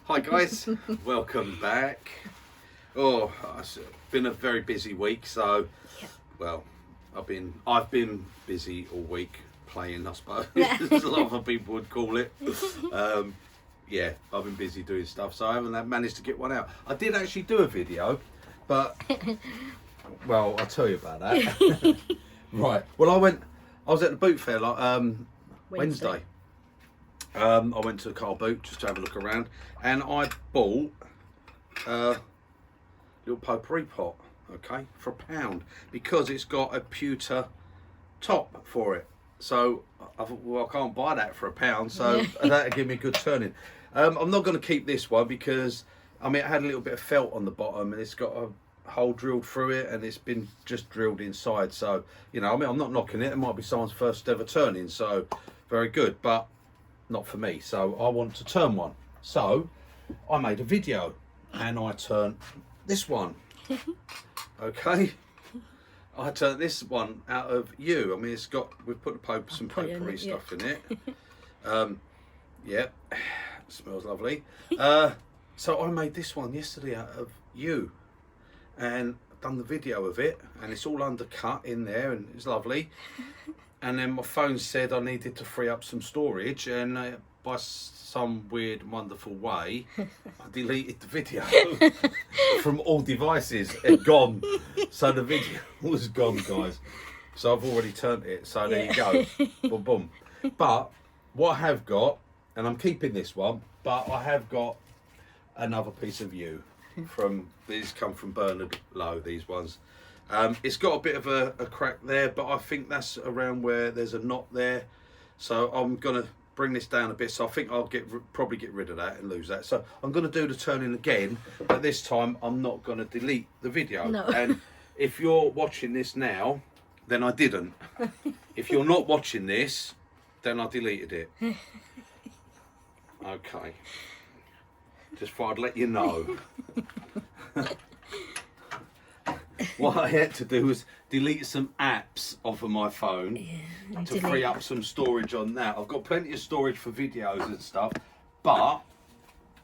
Hi guys, welcome back. Oh, it's been a very busy week, so well, I've been busy all week playing, I suppose, as a lot of people would call it. Yeah, I've been busy doing stuff, so I haven't managed to get one out. I did actually do a video, but well, I'll tell you about that. Right. Well, I was at the boot fair like Wednesday. I went to the car boot just to have a look around, and I bought a little potpourri pot, okay, for £1 because it's got a pewter top for it. So I thought, well, I can't buy that for £1, so that'll give me a good turning. I'm not going to keep this one because I mean it had a little bit of felt on the bottom, and it's got a hole drilled through it, and it's been just drilled inside. So you know, I mean, I'm not knocking it. It might be someone's first ever turning, so very good, but not for me. So I want to turn one. So I made a video and I turned this one. Okay, I turned this one out of you. I mean, it's got, we've put some potpourri stuff in it. Yeah, smells lovely. So I made this one yesterday out of you, and done the video of it, and it's all undercut in there, and it's lovely. And then my phone said I needed to free up some storage, and by some weird, wonderful way, I deleted the video from all devices. It gone, so the video was gone, guys. So I've already turned it. So there you go, boom, boom. But what I have got, and I'm keeping this one, but I have got another piece of you from, these come from Bernard Lowe, these ones. It's got a bit of a crack there, but I think that's around where there's a knot there. So I'm gonna bring this down a bit. So I think I'll probably get rid of that and lose that. So I'm gonna do the turning again, but this time I'm not gonna delete the video. No. And if you're watching this now, then I didn't. If you're not watching this, then I deleted it. Okay. Just thought I'd let you know. What I had to do was delete some apps off of my phone to free up some storage on that. I've got plenty of storage for videos and stuff, but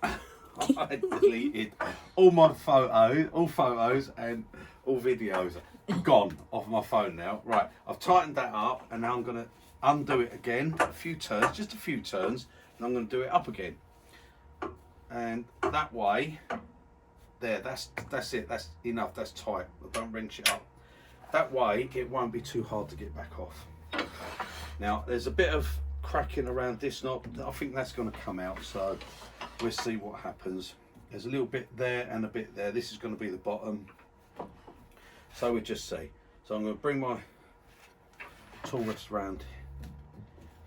I deleted all my photos and all videos. Gone off my phone now. Right, I've tightened that up, and now I'm going to undo it again, a few turns, just a few turns, and I'm going to do it up again. And that way, there, that's it, that's enough, that's tight. Don't wrench it up. That way it won't be too hard to get back off. Now there's a bit of cracking around this knot. I think that's going to come out, so we'll see what happens. There's a little bit there and a bit there. This is going to be the bottom, so we'll just see. So I'm going to bring my tool rest around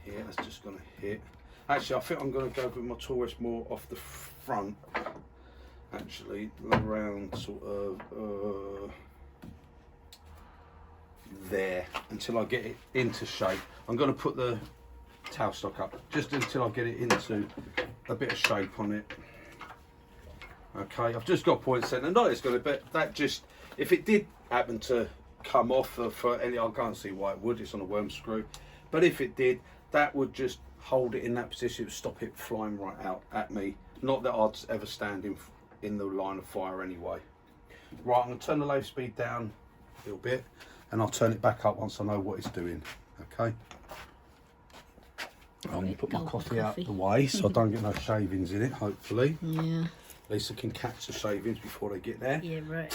here. That's just going to hit. Actually, I think I'm going to go with my tool rest more off the front, actually, around sort of there, until I get it into shape. I'm going to put the towel stock up just until I get it into a bit of shape on it. Okay, I've just got point center. Not it's going to, but that just, if it did happen to come off for any, I can't see why it would, it's on a worm screw, but if it did, that would just hold it in that position, stop it flying right out at me. Not that I'd ever stand in the line of fire anyway. Right, I'm going to turn the lathe speed down a little bit, and I'll turn it back up once I know what it's doing. Okay, I'm going to put my coffee out the way so I don't get no shavings in it, hopefully. Yeah. At least I can catch the shavings before they get there. Yeah, right.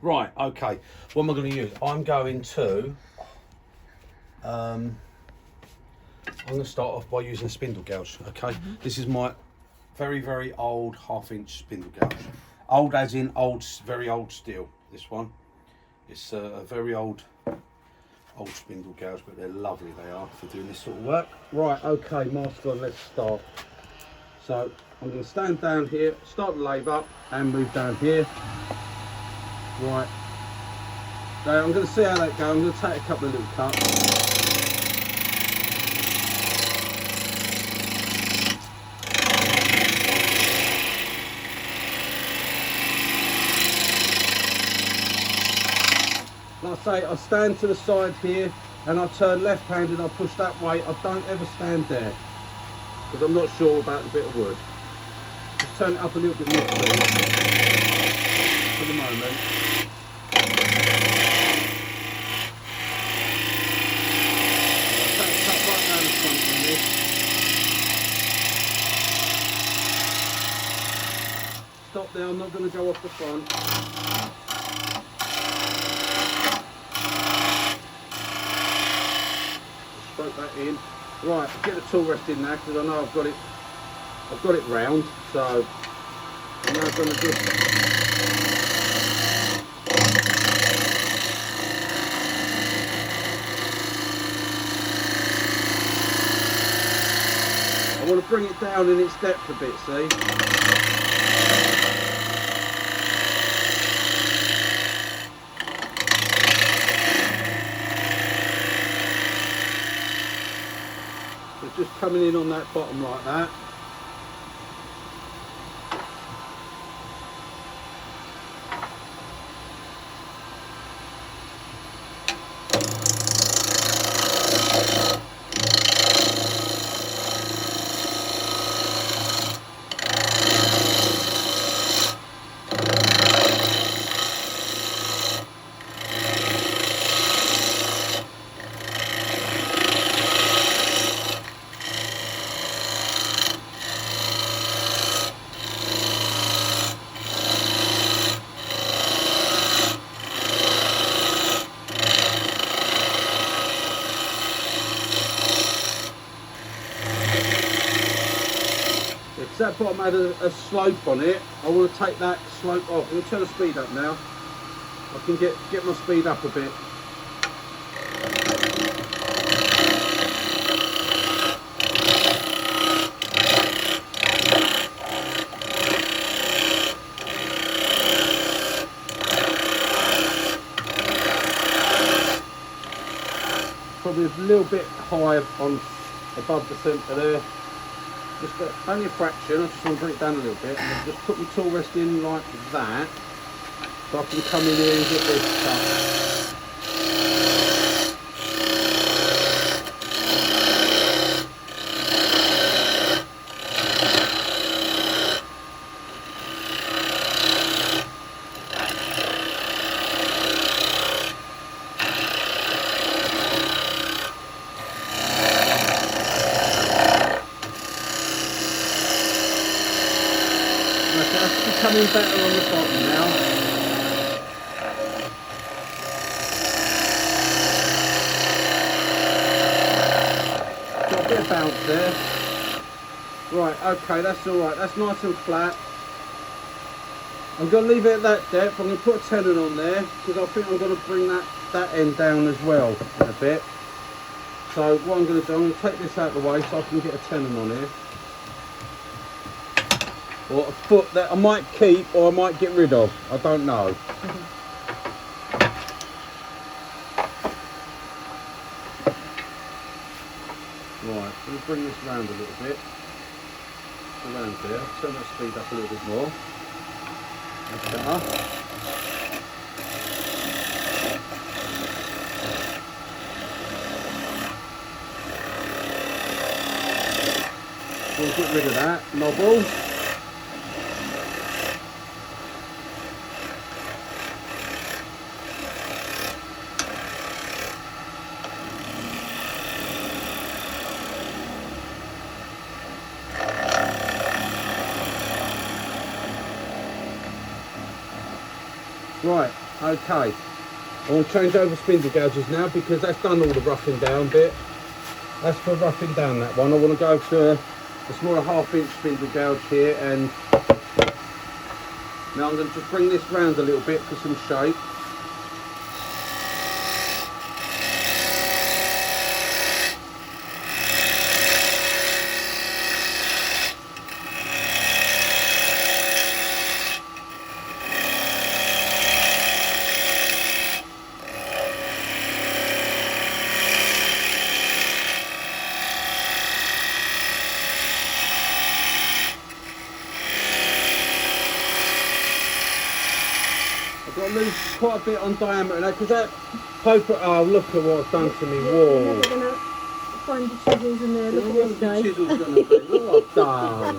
Right, okay, what am I going to use? I'm going to start off by using a spindle gouge. Okay, this is my very, very old 1/2 inch spindle gouge. Old as in old, very old steel. This one, it's a very old spindle gouge, but they're lovely, they are, for doing this sort of work. Right, okay, mask on, let's start. So I'm going to stand down here, start the lathe up, and move down here. Right, now I'm going to see how that goes. I'm going to take a couple of little cuts. Like I say, I stand to the side here and I turn left-handed, I push that way. I don't ever stand there. because I'm not sure about the bit of wood. Just turn it up a little bit more for the moment. Cut right down the front on this. Stop there, I'm not going to go off the front. Stroke that in. Right, get the tool rest in now because I know I've got it round, so I'm now going to just I want to bring it down in its depth a bit, see? So just coming in on that bottom like that. That bottom had a slope on it. I want to take that slope off. I'm going to turn the speed up now. I can get my speed up a bit. Probably a little bit high on above the centre there. Just only a fraction. I just want to bring it down a little bit, and then just put my tool rest in like that, so I can come in here and get this stuff. Coming better on the bottom now. Got a bit of bounce there. Right, okay, that's alright. That's nice and flat. I'm going to leave it at that depth. I'm going to put a tenon on there because I think I'm going to bring that end down as well in a bit. So what I'm going to do, I'm going to take this out of the way so I can get a tenon on here. Or a foot that I might keep or I might get rid of. I don't know. Right, let me bring this round a little bit. Around there. Turn that speed up a little bit more. That's better. We'll get rid of that knobble. Right, okay. I want to change over spindle gouges now because that's done all the roughing down bit. That's for roughing down that one. I want to go to a smaller 1/2 inch spindle gouge here, and now I'm going to just bring this round a little bit for some shape. I've got to lose quite a bit on diameter now because that poker, oh look at what it's done to me wall. find the chisels in there. Look at this guy. Chisel's gonna be. Look what I've done.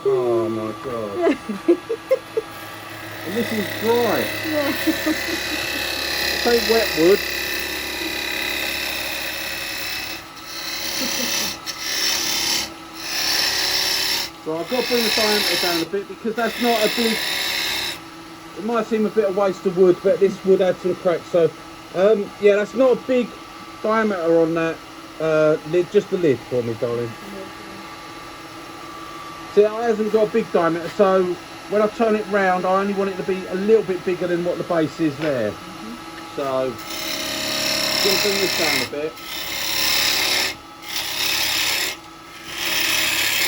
Oh my god. And this is dry. Yeah. This ain't wet wood. So I've got to bring the diameter down a bit because that's not a big. It might seem a bit of waste of wood, but this would add to the crack. So yeah, that's not a big diameter on that lid, just the lid for me, darling. See, it hasn't got a big diameter, so when I turn it round, I only want it to be a little bit bigger than what the base is there. So, I'm going to bring this down a bit.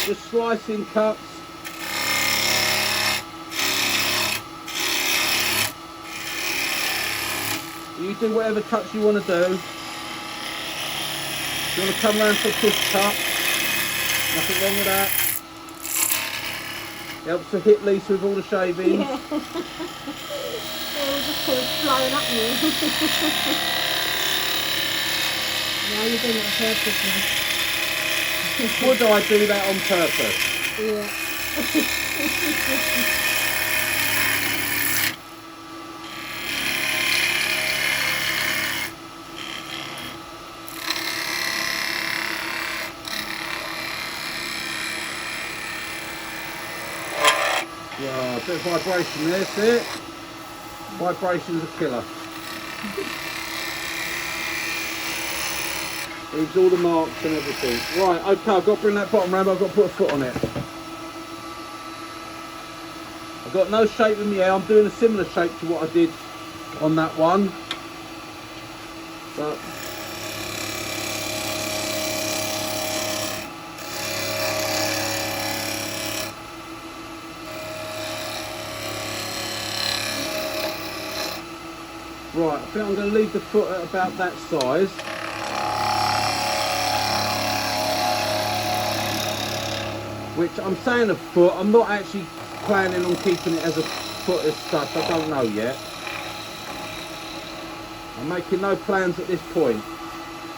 Just slicing cuts. You do whatever cuts you want to do. You want to come round for a push cut. Nothing wrong with that. Helps to hit Lisa with all the shavings. Yeah. Well, we'll just put it flying at me. Now you're doing it on purpose now. Would I do that on purpose? Yeah. Yeah, a bit of vibration there, see it? Vibration's a killer. Leaves all the marks and everything. Right, okay, I've got to bring that bottom round, I've got to put a foot on it. I've got no shape in the air, I'm doing a similar shape to what I did on that one. But right, I think I'm going to leave the foot at about that size. Which I'm saying a foot, I'm not actually planning on keeping it as a foot as such, I don't know yet. I'm making no plans at this point.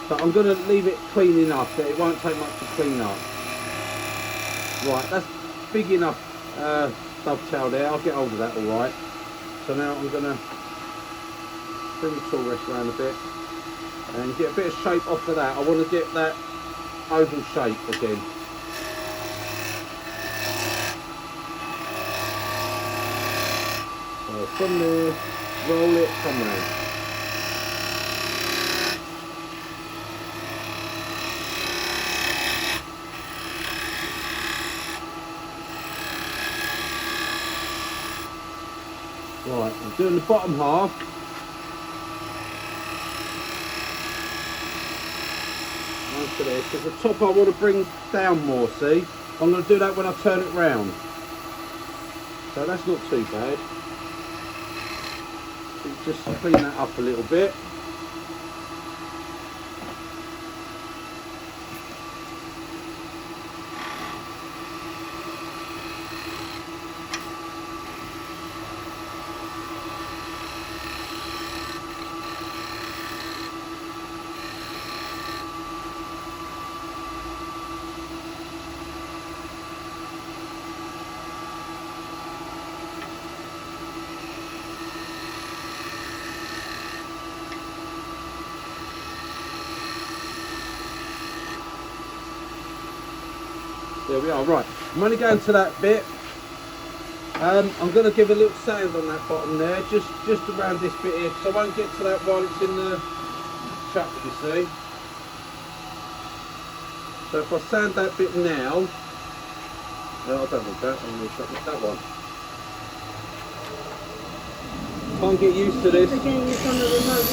But I'm going to leave it clean enough that it won't take much to clean up. Right, that's big enough dovetail there, I'll get hold of that alright. So now I'm going to bring the tool rest around a bit and get a bit of shape off of that. I want to get that oval shape again. So from there, roll it, come round. Right, I'm doing the bottom half. Onto there, because the top I want to bring down more, see? I'm going to do that when I turn it round. So that's not too bad. Just clean that up a little bit. There we are, right. I'm only going to that bit. I'm going to give a little sand on that bottom there, just around this bit here, because I won't get to that while it's in the chuck, you see. So if I sand that bit now, no, I don't want that, I'm going to chuck that one. Can't get used to this. Again, it's on the remote.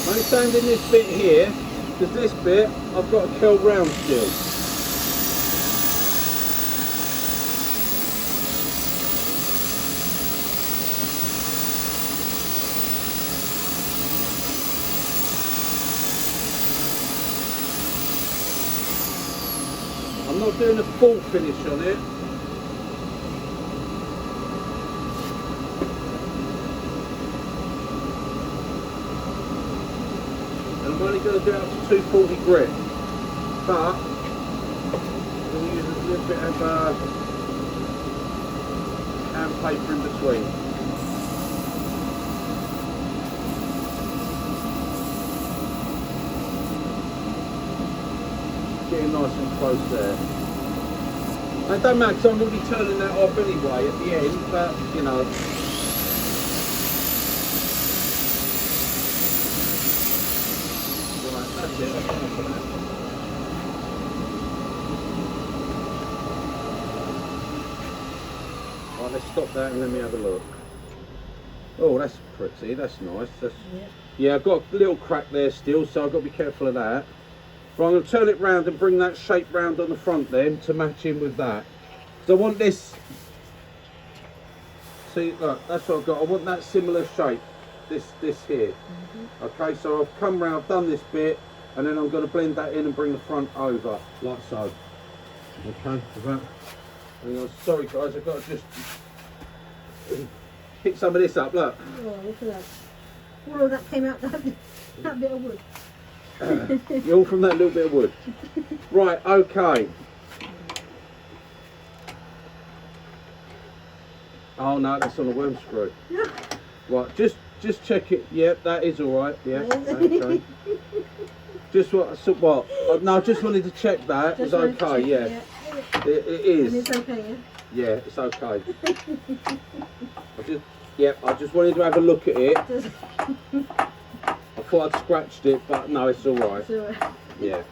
I'm only sanding this bit here, because this bit I've got to curl round still. of doing a full finish on it. And I'm only going to do it up to 240 grit, but I'm going to use a little bit of hand paper in between. Getting nice and close there. And it don't matter because I'm going to be turning that off anyway at the end, but you know. Right, that's it, that's enough of that. Right, let's stop that and let me have a look. Oh, that's pretty, that's nice. That's, yeah, I've got a little crack there still, so I've got to be careful of that. Right, I'm going to turn it round and bring that shape round on the front then to match in with that. So I want this, see, look, that's what I've got. I want that similar shape, this here. Okay, so I've come round, done this bit, and then I'm going to blend that in and bring the front over, like so. Okay, with that. Hang on, sorry guys, I've got to just pick some of this up, look. Oh, look at that. All of that came out that bit of wood. All from that little bit of wood. Right, okay. Oh no, that's on a worm screw. Right, just check it. Yep, that is all right. Yeah, okay. Just what? No, I just wanted to check that. It's okay. Yeah, it is. And it's okay, yeah? Yeah, it's okay. I just wanted to have a look at it. I thought I'd scratched it, but no, it's all right. It's all right. Yeah.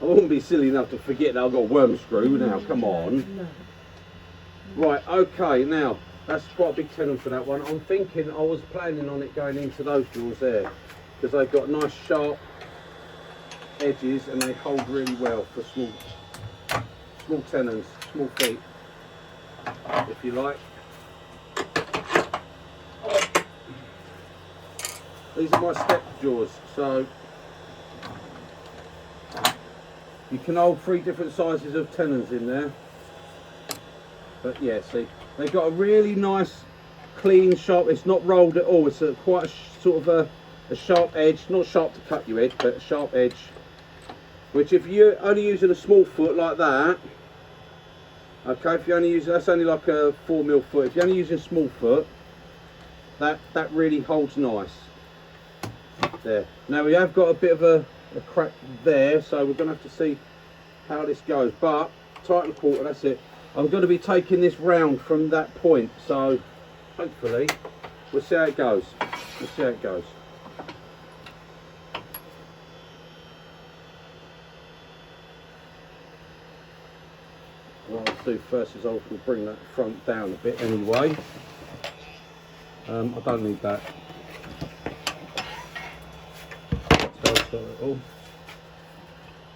I wouldn't be silly enough to forget that I've got a worm screw now, come on. No. Right, okay, now, that's quite a big tenon for that one. I'm thinking, I was planning on it going into those drawers there, because they've got nice sharp edges and they hold really well for small tenons, small feet, if you like. These are my step drawers, so you can hold 3 different sizes of tenons in there. But yeah, see, they've got a really nice, clean, sharp. It's not rolled at all. It's quite a sort of a sharp edge, not sharp to cut your edge, but a sharp edge. Which, if you're only using a small foot like that, okay, if you only use, that's only like a 4mm foot. If you're only using a small foot, that really holds nice. There. Now we have got a bit of a crack there, so we're going to have to see how this goes. But tighten the quarter, that's it. I'm going to be taking this round from that point, so hopefully we'll see how it goes. We'll see how it goes. What I'll do first is I'll bring that front down a bit anyway. I don't need that. All.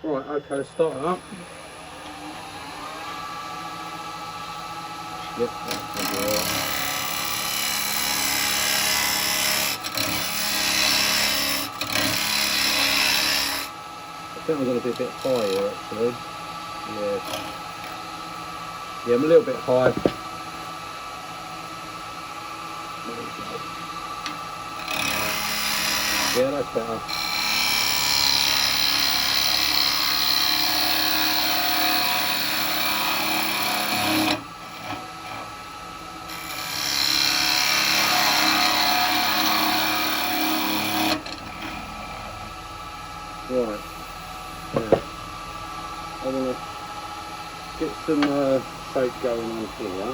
Right, okay, let's start it up. Yep, that's all right. I think I'm going to be a bit higher actually. Yeah, I'm a little bit high. Yeah, that's better. Right, now I want to get some shape going on here.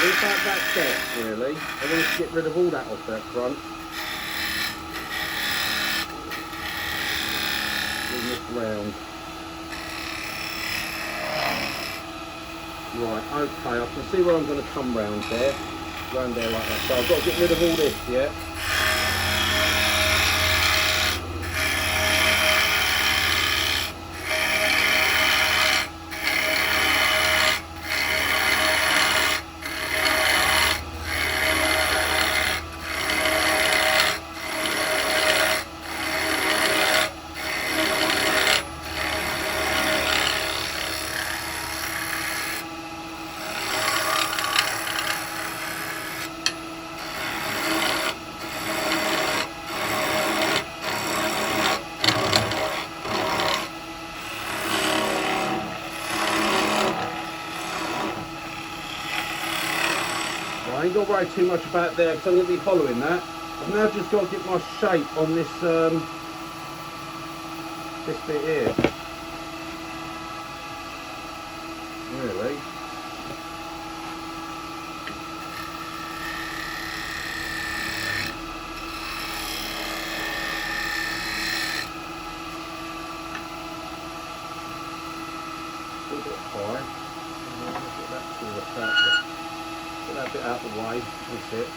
Leave that set really. I want to get rid of all that off that front. Round. Right, okay, I can see where I'm going to come round there like that. So I've got to get rid of all this, yeah? worry too much about there because I'm going to be hollowing that. I've now just got to get my shape on this this bit here. Really. A little bit high. Get that bit out of the way. That's it.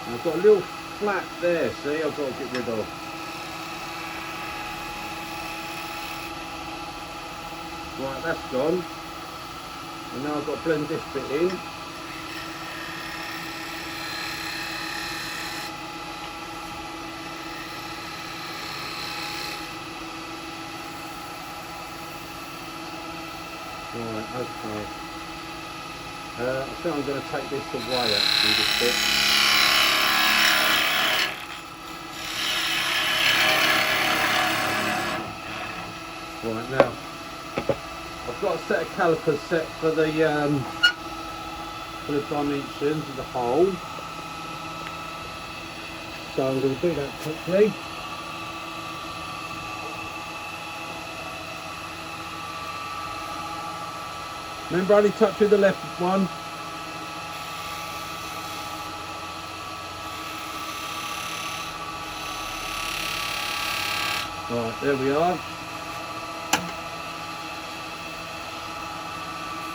And I've got a little flap there, see, I've got to get rid of. Right, that's gone. And now I've got to blend this bit in. Right, okay. I think I'm going to take this away actually, this bit. Right, now I've got a set of calipers set for the dimensions of the hole. So I'm going to do that quickly. Remember, only touch with the left one. Right, there we are.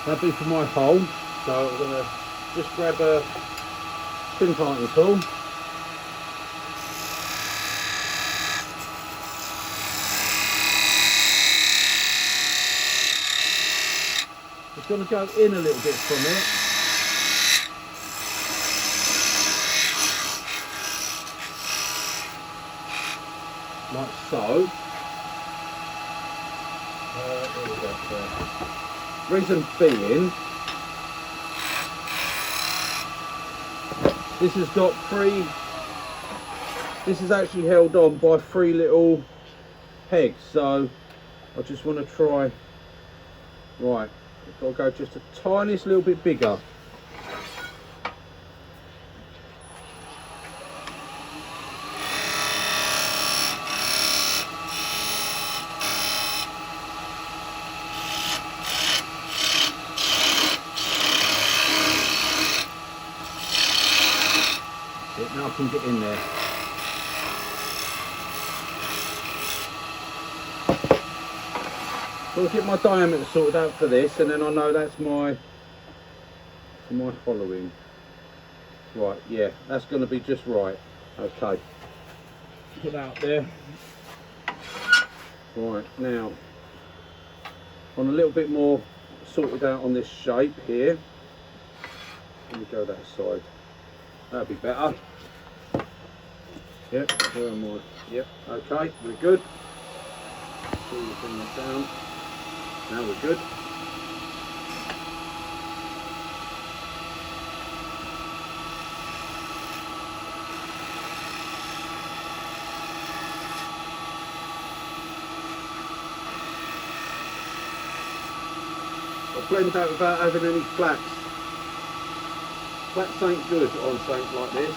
That'll be for my hole. So I'm going to just grab a pin tightening tool. It's going to go in a little bit from it. Like so. There we go. Reason being, this has got three, this is actually held on by three little pegs, so I just want to try, right, I've got to go just a tiniest little bit bigger. Now I can get in there. So I'll get my diameter sorted out for this, and then I know that's my following. Right, yeah, that's going to be just right. Okay, put that up there. Right, now on a little bit more sorted out on this shape here. Let me go that side. That'll be better. Yep, where am I? Yep, okay, we're good. So we'll bring that down. Now we're good. I'll blend that without having any flats. Flats ain't good on something like this.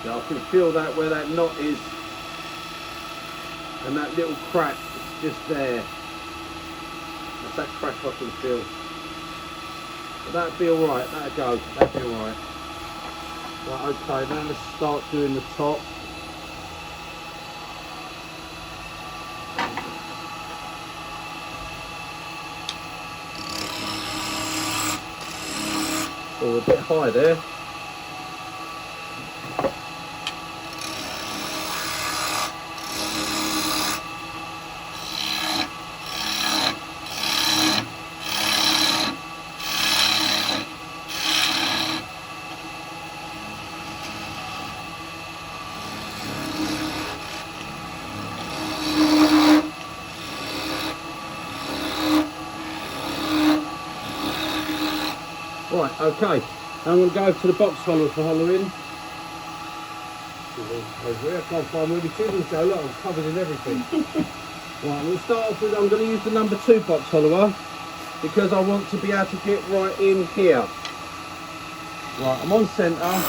I can feel that where that knot is, and that little crack is just there. That's that crack I can feel. But that'd be alright, that'd go, that'd be alright. Right, okay, now let's start doing the top. Oh, a bit high there. Right, okay. Now I'm going to go over to the box hollow for hollowing. Over here, I can't find where the chisels go. Look, I'm covered in everything. Right, I'm going to start off with, I'm going to use the number 2 box hollower because I want to be able to get right in here. Right, I'm on centre.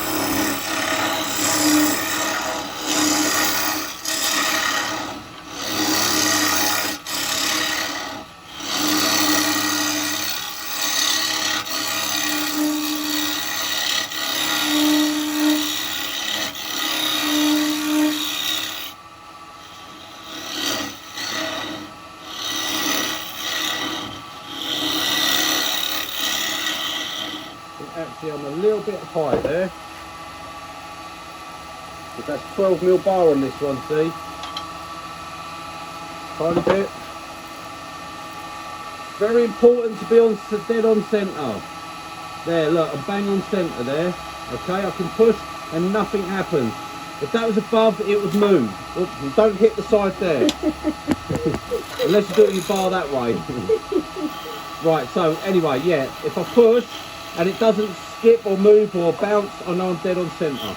Actually, I'm a little bit high there. But that's 12mm bar on this one, see? Tiny bit. Very important to be on dead on centre. There, look, I'm bang on centre there. Okay, I can push and nothing happens. If that was above, it would move. Oops, don't hit the side there. Unless you do it your bar that way. Right, so anyway, yeah, if I push and it doesn't skip or move or bounce, I know I'm dead on centre.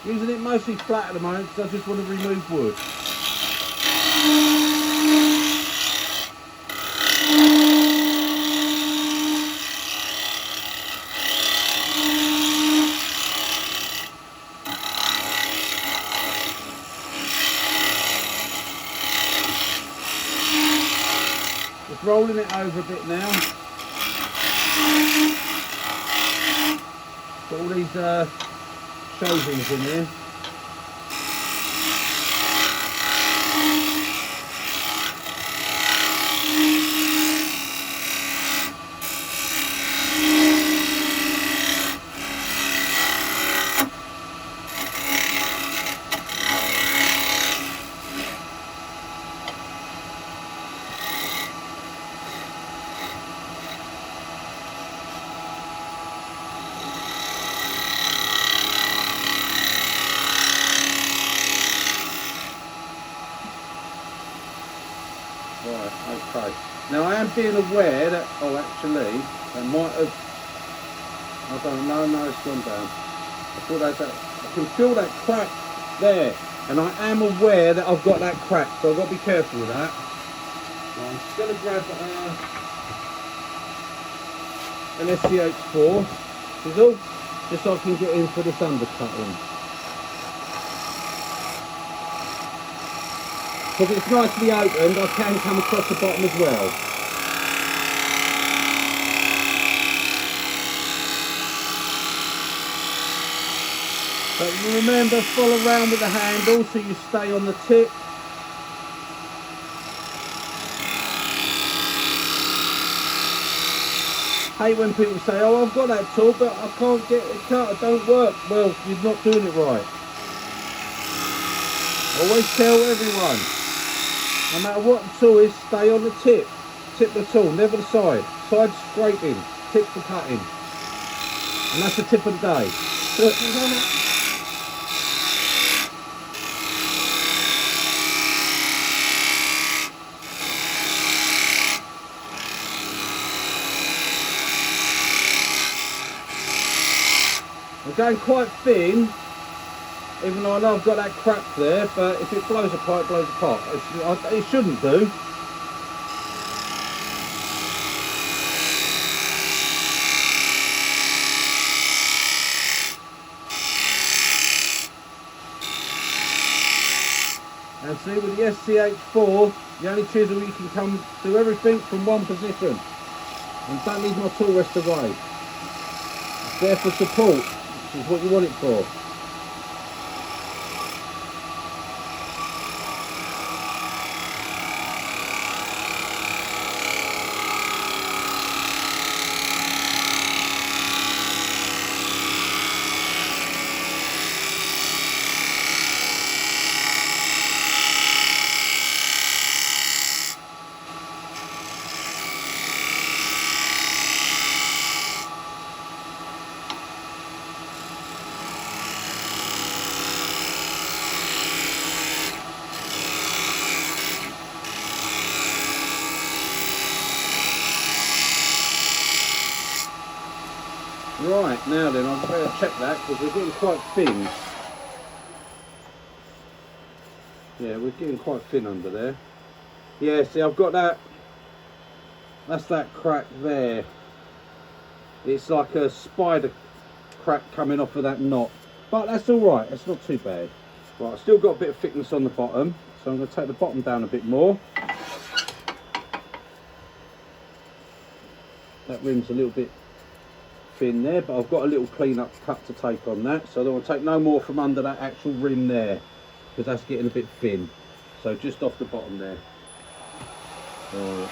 Using it mostly flat at the moment because I just want to remove wood. Just rolling it over a bit now. Got all these shavings in here. Right, okay. Now I am being aware that, oh actually, that might have, I don't know, no it's gone down. I thought that, I can feel that crack there, and I am aware that I've got that crack, so I've got to be careful with that. Right, I'm just going to grab an SCH4 chisel, just so I can get in for this undercutting. Because it's nicely opened, I can come across the bottom as well. But remember, follow around with the handle so you stay on the tip. Hate when people say, oh, I've got that tool, but I can't get it cut, it don't work. Well, you're not doing it right. Always tell everyone. No matter what the tool is, stay on the tip. Tip the tool, never the side. Side scraping, tip for cutting. And that's the tip of the day. I'm going quite thin, even though I know I've got that crack there, but if it blows apart, it blows apart. It shouldn't do. And see, with the SCH4, the only chisel you can come do everything from one position. And don't leave my tool rest away. It's there for support, which is what you want it for. Right, now then, I'll better check that because we're getting quite thin. Yeah, we're getting quite thin under there. Yeah, see, I've got that. That's that crack there. It's like a spider crack coming off of that knot. But that's alright, it's not too bad. Right, I've still got a bit of thickness on the bottom, so I'm going to take the bottom down a bit more. That rim's a little bit thin there, but I've got a little clean up cut to take on that, so I don't want to take no more from under that actual rim there, because that's getting a bit thin. So just off the bottom there. Right.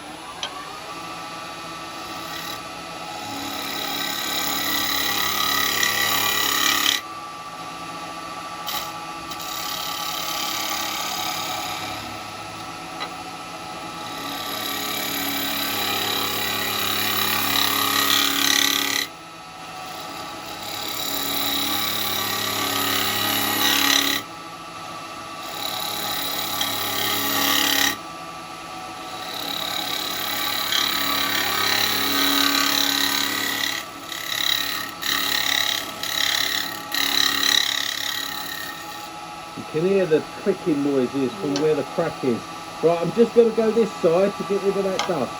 You can hear the clicking noises from where the crack is. Right, I'm just going to go this side to get rid of that dust.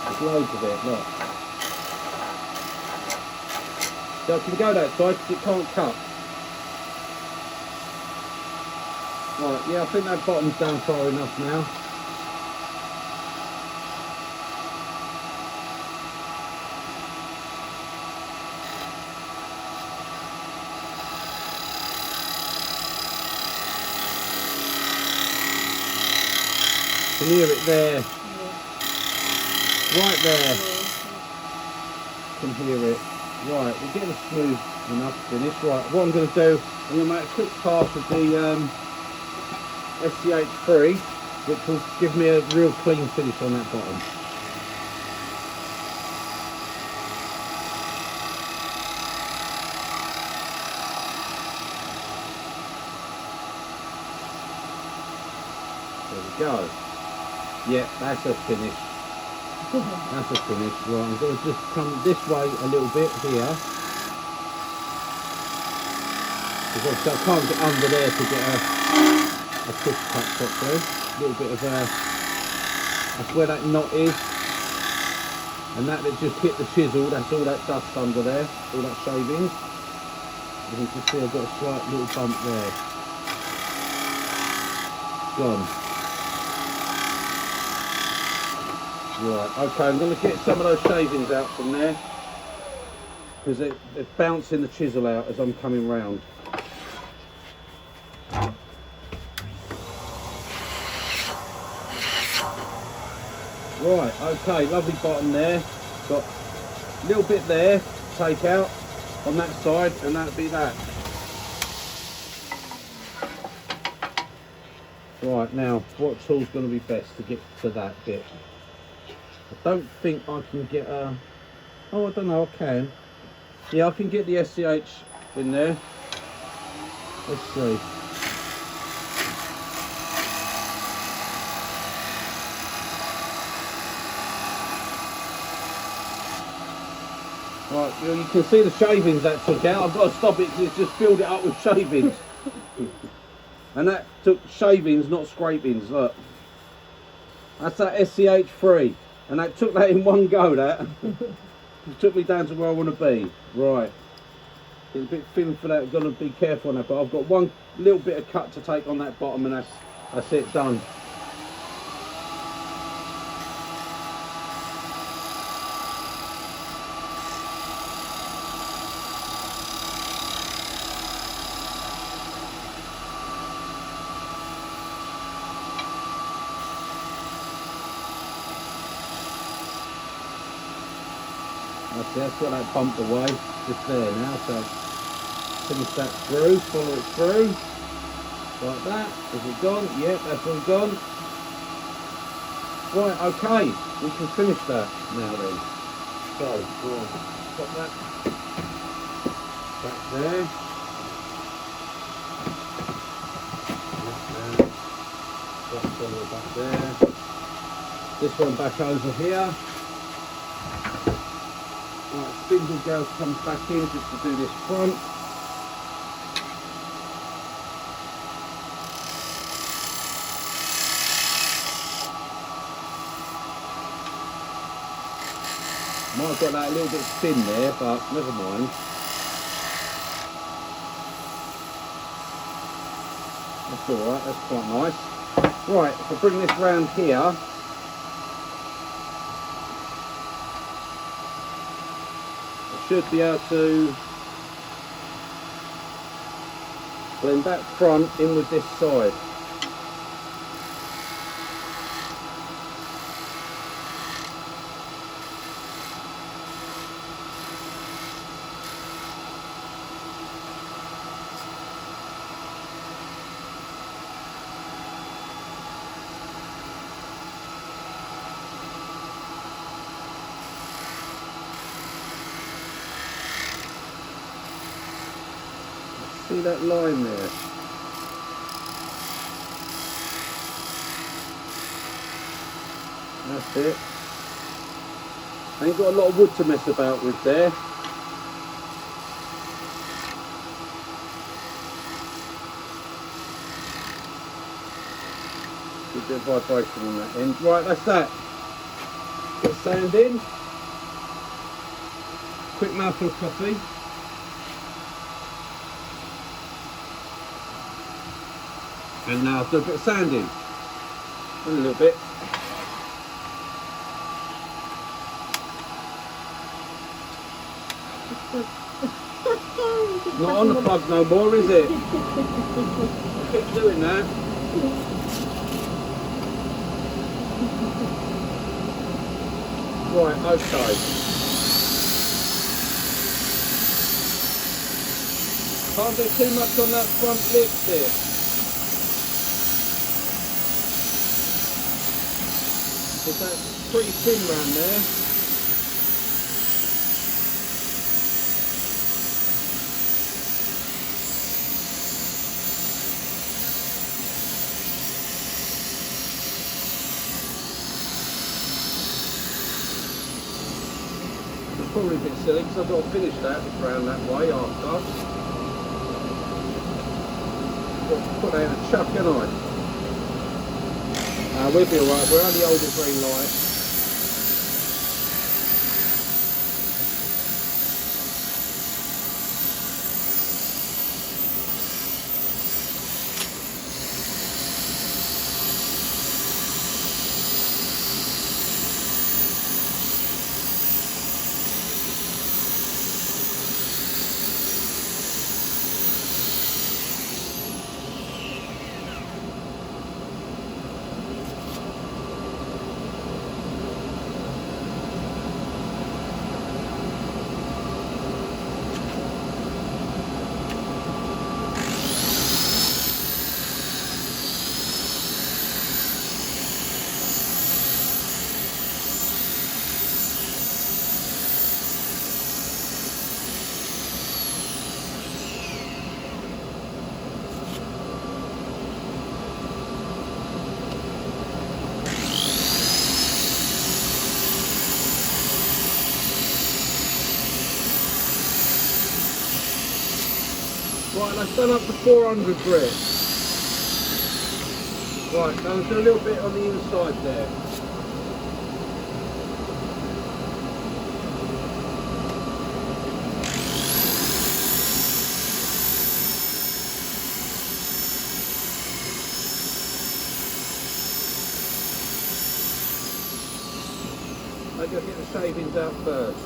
There's loads of it, look. So I can go that side because it can't cut. Right, yeah, I think that bottom's down far enough now. You can hear it there. Yeah. Right there. Yeah. Can hear it. Right, we're getting smooth enough finish. Right, what I'm going to do, I'm going to make a quick pass with the SCH3, which will give me a real clean finish on that bottom. There we go. Yeah, that's a finish. That's a finish. Right, I'm going to just come this way a little bit here. Because obviously I can't get under there to get a push cut properly. A little bit of that's where that knot is. And that just hit the chisel, that's all that dust under there, all that shavings. You can see I've got a slight little bump there. Gone. Right, okay, I'm going to get some of those shavings out from there because they're bouncing the chisel out as I'm coming round. Right, okay, lovely bottom there. Got a little bit there to take out on that side, and that'll be that. Right, now, what tool's going to be best to get to that bit? I don't think I can get a... Oh, I don't know, I can. Yeah, I can get the SCH in there. Let's see. Right, you can see the shavings that took out. I've got to stop it because it's just filled it up with shavings. And that took shavings, not scrapings, look. That's that SCH3. And that took that in one go, that. It took me down to where I want to be. Right. It's a bit thin for that, I've got to be careful on that, but I've got one little bit of cut to take on that bottom and that's it, done. That's got that bumped away, just there now, so finish that through, follow it through, like that. Is it gone? Yep, that's all gone. Right, okay, we can finish that now then. So, pop that back there. That's all back there. This one back over here. spindle gouge comes back in just to do this front. Might have got that a little bit thin there, but never mind. That's alright, that's quite nice. Right, if I bring this round here, I should be able to blend that front in with this side. See that line there? That's it. I ain't got a lot of wood to mess about with there. Good bit of vibration on that end. Right, that's that. Get sand in. Quick mouthful of coffee. And now I'll do a bit of sand in. A little bit. Not on the plug no more, is it? I keep doing that. Right, okay. Can't do too much on that front lip there. Because that's pretty thin round there. It's probably a bit silly because I've got to finish that round that way after. Got to put that in a chuck, can I? We'll be alright, we're only holding very light. Right, that's done up to 400 grit. Right, now let's do a little bit on the inside there. Maybe I'll get the shavings out first.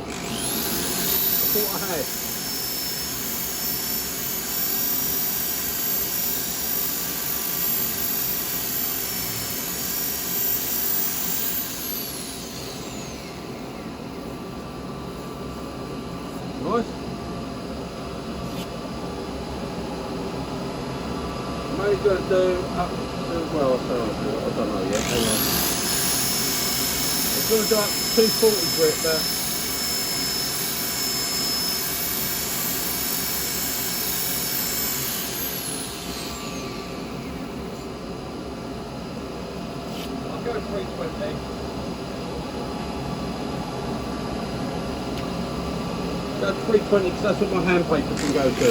I thought I had. Nice. Maybe going to do up to, well, I don't know yet, hang on. I'm going to do up to 240 grit there. I'll go 320. Go 320 because that's what my hand paper can go to.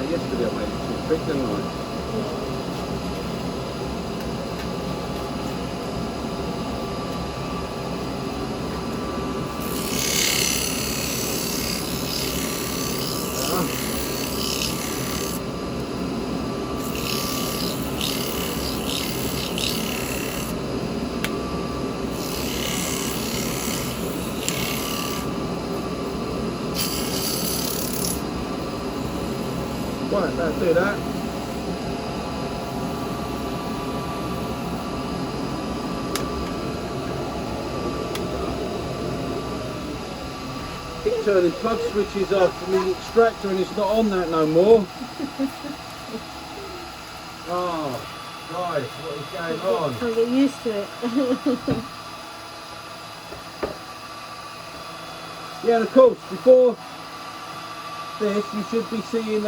Yesterday I made it too quick, didn't I? Right, let's do that. Keep turning plug switches off from the extractor and it's not on that no more. Oh, guys, what is going on? Can't get used to it. Yeah, and of course, before this you should be seeing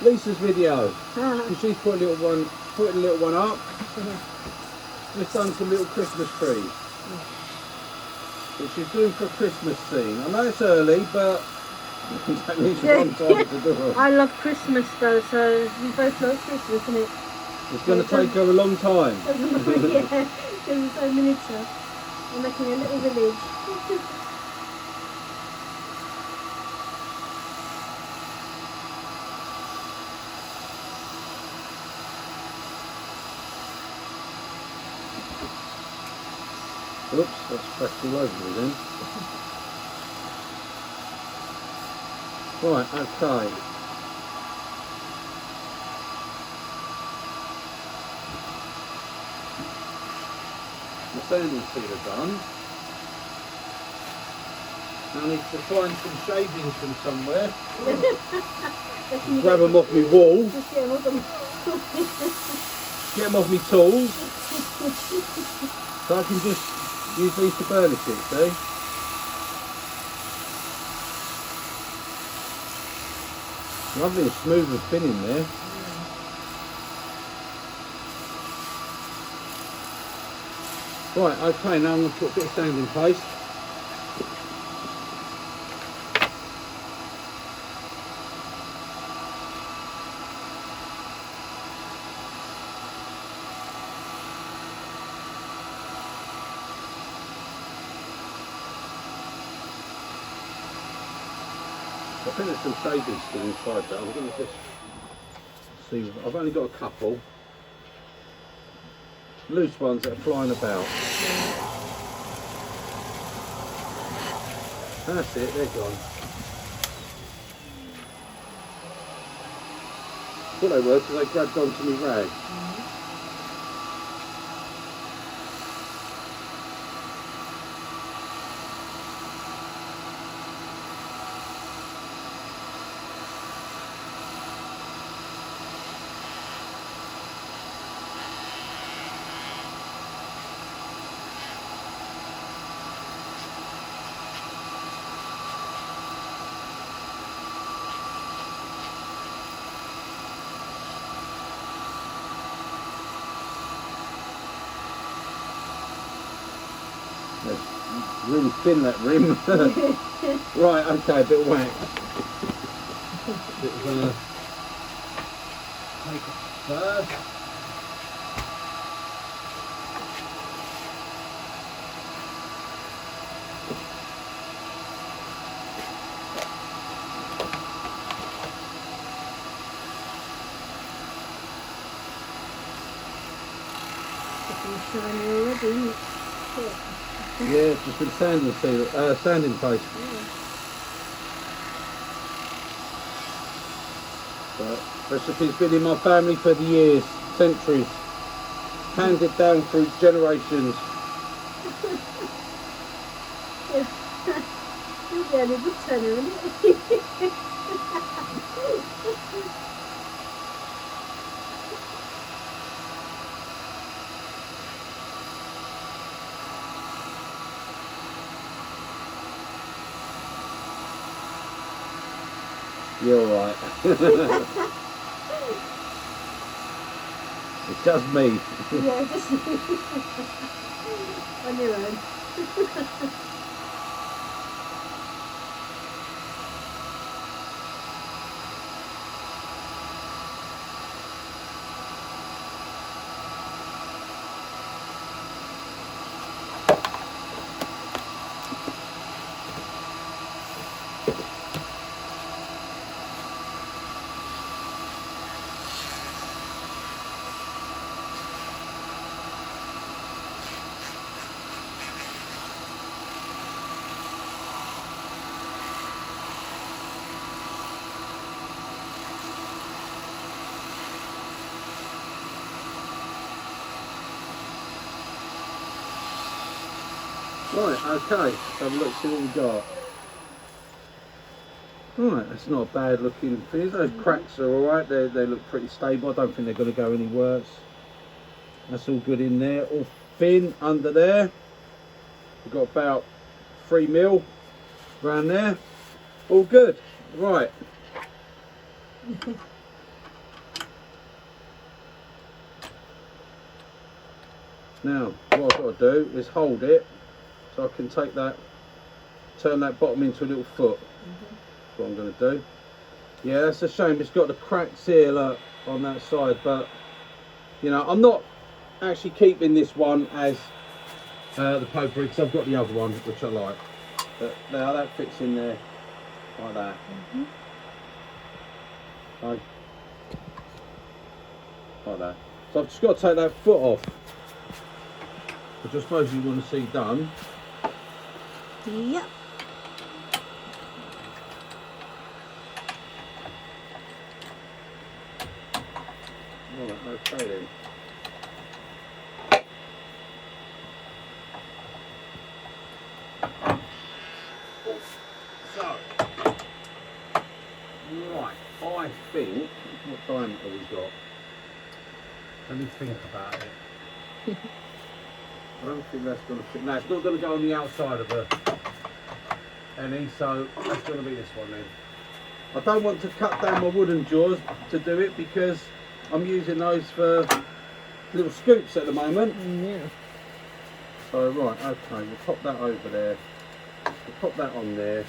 Lisa's video. She's put a little one up. Just done some little Christmas trees. Which she's doing for a Christmas scene. I know it's early, but that needs a long time to do it. I love Christmas though, so we both love Christmas, isn't it? It's going to take her a long time. Yeah, because it's so miniature. We're making a little village. Oops, that's pressed all over me then. Right, okay. The sanding sealer done. Now I need to find some shavings from somewhere. Grab them off my wall. Just get them off them. Get them off my tools. So I can just use these to burnish it, see? Lovely and smooth and thin in there. Right, okay, now I'm going to put a bit of sanding paste. I think there's some shavings still inside there. I'm going to just see. I've only got a couple loose ones that are flying about. That's it, they're gone. Thought they were because they grabbed onto me rag. Really thin, that rim. Right, okay, a bit of wax. Bit of take a third. Looking shiny already, isn't it? Yeah, it's just been sanding paste. Yeah. But recipe's been in my family for the years, centuries. Handed down through generations. You'll be a good turner, isn't it? You're right. It's just me. Yeah, just on your own. Right, okay. Let's have a look, see what we got. Right, that's not a bad looking thing. Those cracks are alright, they look pretty stable. I don't think they're going to go any worse. That's all good in there. All thin under there. We've got about 3 mil around there. All good. Right. Now, what I've got to do is hold it so I can take that, turn that bottom into a little foot. That's what I'm going to do. Yeah, that's a shame. It's got the cracks here, look, on that side, but you know, I'm not actually keeping this one as the potpourri because I've got the other one which I like. But now that fits in there like that. Okay. Like that. So I've just got to take that foot off, which I suppose you want to see done. Yep. Right, okay then. So, right, I think, what diameter have we got? Let me think about it. I don't think that's going to fit. No, it's not going to go on the outside of the any, so that's going to be this one then. I don't want to cut down my wooden jaws to do it because I'm using those for little scoops at the moment. Yeah. So right, okay, we'll pop that over there. We'll pop that on there.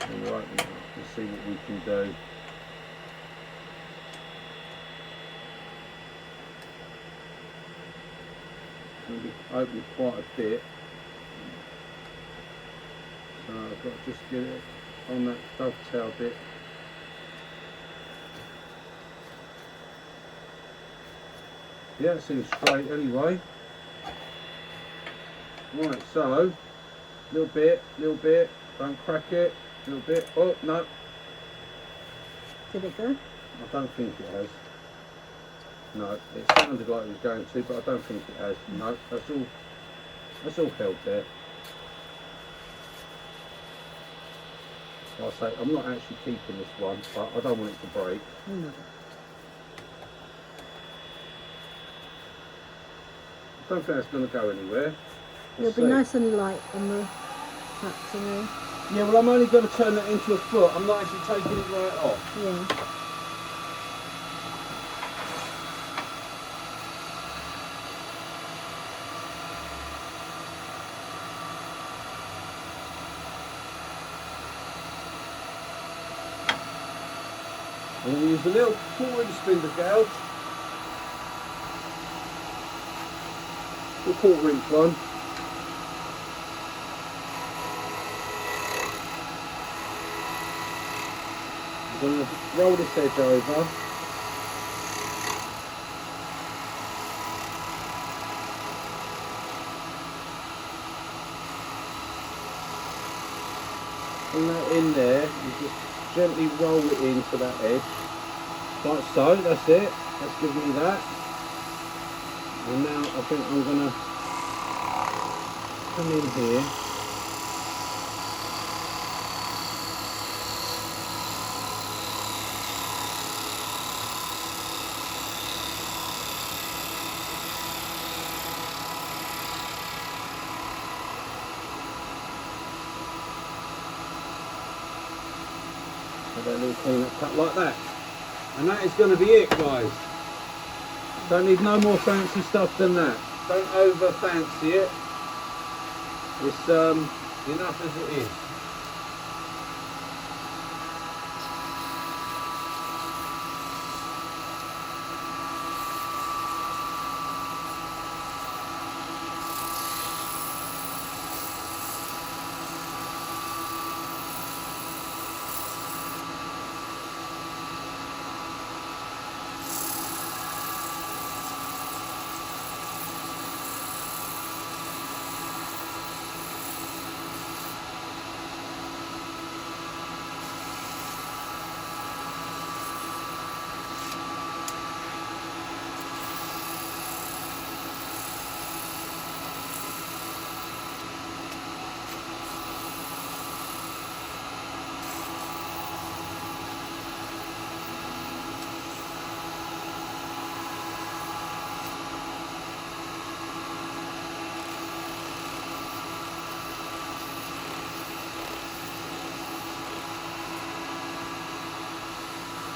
And we'll open it up and see what we can do. Maybe open quite a bit. So I've got to just get it on that dovetail bit. Yeah, it seems straight anyway. Right, so little bit, don't crack it, little bit. Oh no, Did it go? I don't think it has. No, it sounded like it was going to, but I don't think it has. No, that's all held there. Like I say, I'm not actually keeping this one, but I don't want it to break. No. I don't think that's going to go anywhere. It'll Let's be see. nice and light on the cracks and there. Yeah, well I'm only going to turn that into a foot. I'm not actually taking it right off. Yeah. I'm going to use a little 4-inch spindle gouge. A 1/4-inch one. I'm going to roll this edge over. Bring that in there and just gently roll it into that edge. Like so, that's it. That's giving me that. And now I think I'm going to come in here. Have that little clean up cut like that. And that is going to be it, guys. Don't need no more fancy stuff than that. Don't over fancy it. It's enough as it is.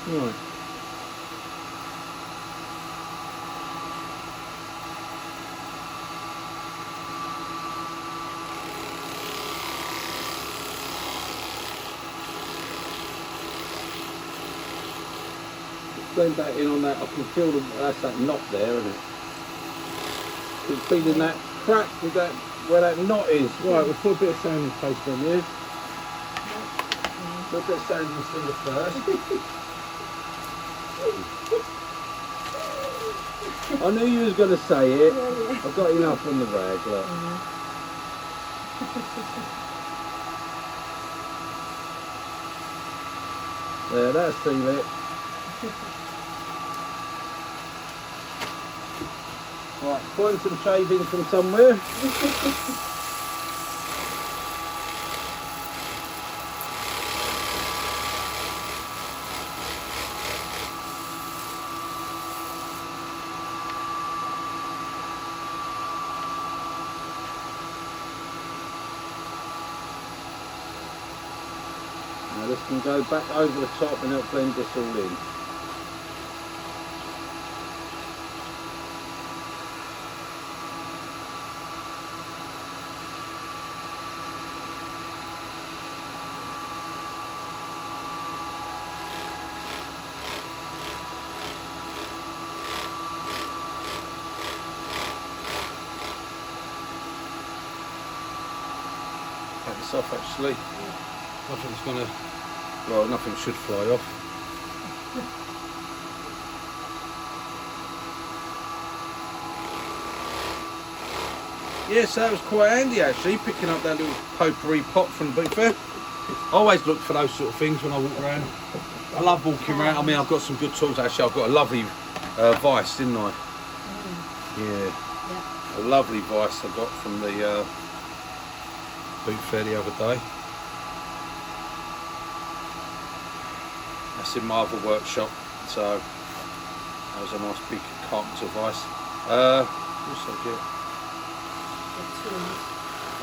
Right. Blend that in on that. I can feel that's that knot there, isn't it? Keep feeling that crack with that where that knot is. Right, we'll put a bit of sanding paste on here. Put a bit of sanding cinder first. I knew you was going to say it. Yeah. I've got enough on the rag, look. There, that's seal it. Right, find some shavings from somewhere. Now this can go back over the top and it'll blend this all in. Take this off actually. Nothing's gonna, well, nothing should fly off. Yes, that was quite handy actually, picking up that little potpourri pot from the boot fair. I always look for those sort of things when I walk around. I love walking around. I mean, I've got some good tools actually. I've got a lovely vice, didn't I? Yeah. A lovely vice I got from the boot fair the other day. That's in my other workshop, so that was a nice big carpenter vice. What's that get?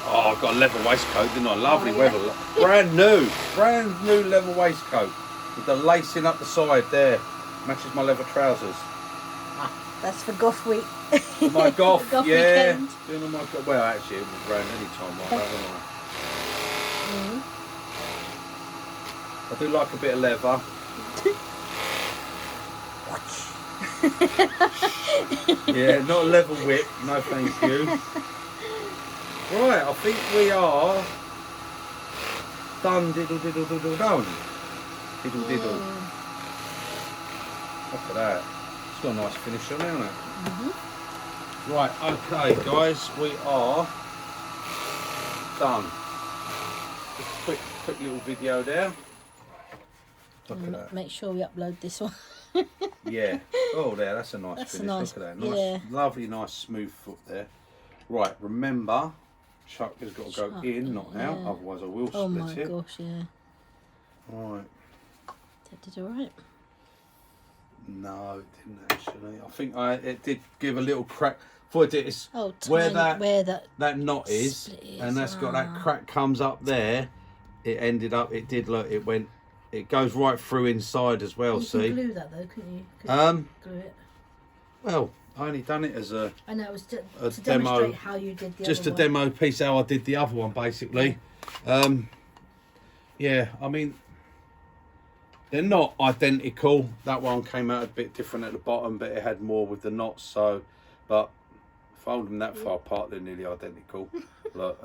Oh, I got a leather waistcoat, didn't I? Lovely weather, brand new leather waistcoat with the lacing up the side there. Matches my leather trousers. That's for golf week. For my golf, golf yeah. weekend. Doing all my golf. Well, actually, it was around any time like that, wasn't I? I do like a bit of leather. Yeah, not a leather whip, no thank you. Right, I think we are done, diddle diddle diddle done. Diddle diddle. Look at that. It's got a nice finish on it, hasn't it? Right, okay guys, we are done. Just a quick quick little video there. Look at that. Make sure we upload this one. Yeah. Oh, there. That's a nice That's a finish. nice- Look at that. Nice, yeah. lovely, nice, smooth foot there. Right. Remember, chuck has got to go Chuck, in, not out. yeah. Otherwise, I will Oh split my it. gosh, yeah. Right. That did alright. No, it didn't actually. I think it did give a little crack. For this, Oh, where tiny, that knot is, split is, and that's got that ah. crack comes up there. It ended up. It did look. It went. It goes right through inside as well. You See. can glue that though, couldn't you? Glue it. Well, I only done it as a I know, it was to demo, demonstrate how you did the just other a one. demo piece how I did the other one basically. Yeah, I mean they're not identical. That one came out a bit different at the bottom, but it had more with the knots. So, but fold them that far apart, they're nearly identical. Look.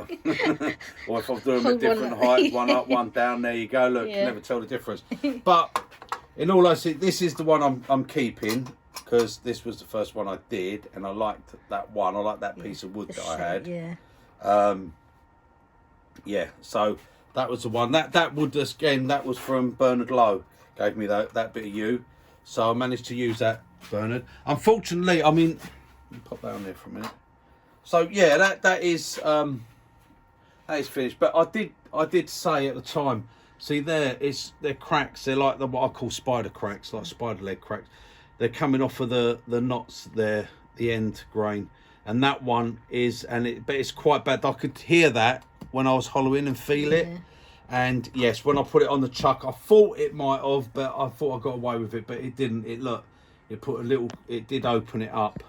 Or if I'm doing them at different height, one up, one down, there you go. Look, you can never tell the difference. But in all honesty, this is the one I'm keeping because this was the first one I did, and I liked that one. I liked that piece of wood that I had. Yeah. Yeah. So that was the one. That wood again. That was from Bernard Lowe. Gave me that bit of yew. So I managed to use that, Bernard. Unfortunately, I mean. Pop that on there for a minute. So yeah, that is finished. But I did say at the time, see they're cracks. They're like what I call spider cracks, like spider leg cracks. They're coming off of the knots there, the end grain, and that one is, but it's quite bad. I could hear that when I was hollowing and feel it. And yes, when I put it on the chuck, I thought it might have, but I thought I got away with it, but it didn't. It did open it up.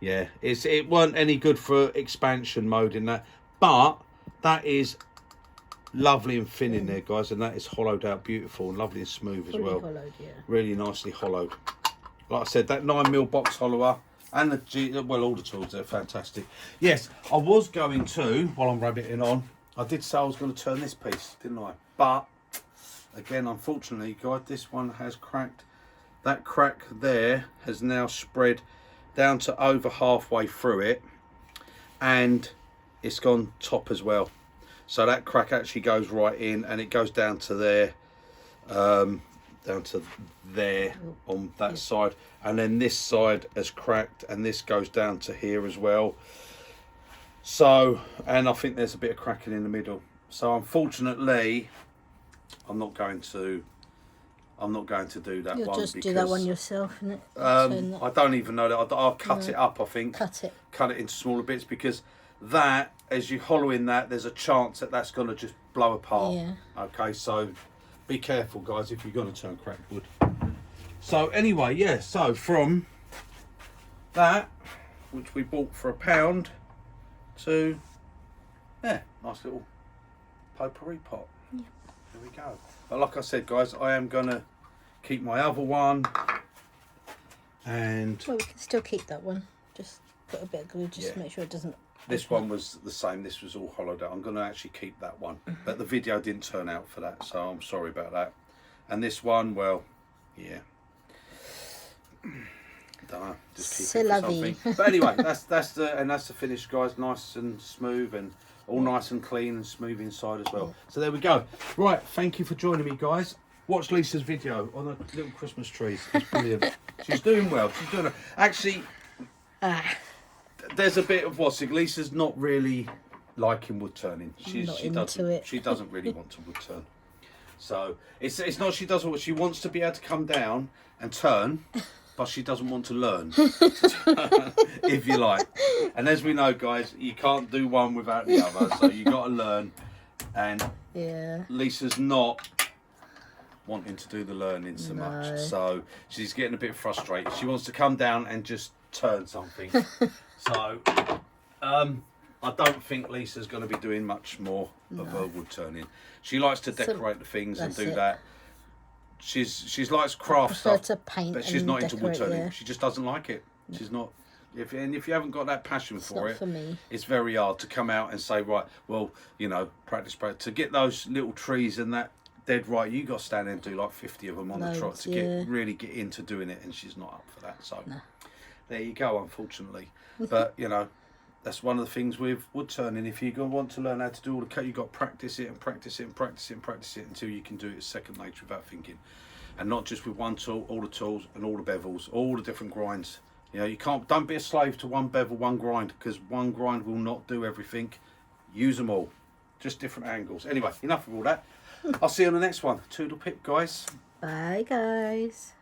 Yeah, it weren't any good for expansion mode in that, but that is lovely and thin in there, guys, and that is hollowed out beautiful and lovely and smooth as well. Hollowed, yeah. Really nicely hollowed. Like I said, that 9mm box hollower and all the tools, they're fantastic. Yes, I was going to, while I'm rubbing it on, I did say I was going to turn this piece, didn't I? But again, unfortunately, guys, this one has cracked. That crack there has now spread down to over halfway through it, and it's gone top as well. So that crack actually goes right in, and it goes down to there, on that side, and then this side has cracked, and this goes down to here as well. So, and I think there's a bit of cracking in the middle. So unfortunately, I'm not going to do that. You'll one just because do that one yourself, innit? I don't even know that. I'll cut it up, I think. Cut it Into smaller bits, because that, as you hollow in that, there's a chance that that's going to just blow apart. Yeah. Okay, so be careful, guys, if you're going to turn cracked wood. So anyway, yeah, so from that, which we bought for £1, to, yeah, nice little potpourri pot. Yeah. There we go. But like I said, guys, I am going to keep my other one, and well, we can still keep that one. Just put a bit of glue just to make sure it doesn't. this one was the same. This was all hollowed out. I'm going to actually keep that one, but the video didn't turn out for that, so I'm sorry about that. And this one, well, yeah, don't know, just keep it for something. But anyway, that's the finish, guys. Nice and smooth, and all nice and clean and smooth inside as well. So there we go. Right, thank you for joining me, guys. Watch Lisa's video on the little Christmas trees. It's brilliant. She's doing well. She's doing it. Actually, there's a bit of Lisa's not really liking wood turning. She doesn't really want to wood turn. So it's not she doesn't want. She wants to be able to come down and turn, but she doesn't want to learn. If you like. And as we know, guys, you can't do one without the other. So you got to learn. And Lisa's not wanting to do the learning so much, so she's getting a bit frustrated. She wants to come down and just turn something. So I don't think Lisa's going to be doing much more of her wood turning. She likes to decorate the things and do that. She's likes craft stuff, to paint, but she's not into wood turning. Yeah. She just doesn't like it. She's not. If you haven't got that passion for it, for me. It's very hard to come out and say, right, well, practice to get those little trees and that dead right. You got to stand there and do like 50 of them on the trot to really get into doing it, and she's not up for that. So there you go, unfortunately. But that's one of the things with wood turning. If you want to learn how to do all the cut, you've got to practice it and practice it and practice it and practice it until you can do it as second nature without thinking. And not just with one tool, all the tools and all the bevels, all the different grinds. You know, you can't, don't be a slave to one bevel, one grind, because one grind will not do everything. Use them all, just different angles. Anyway, enough of all that. I'll see you on the next one. Toodle pip, guys. Bye, guys.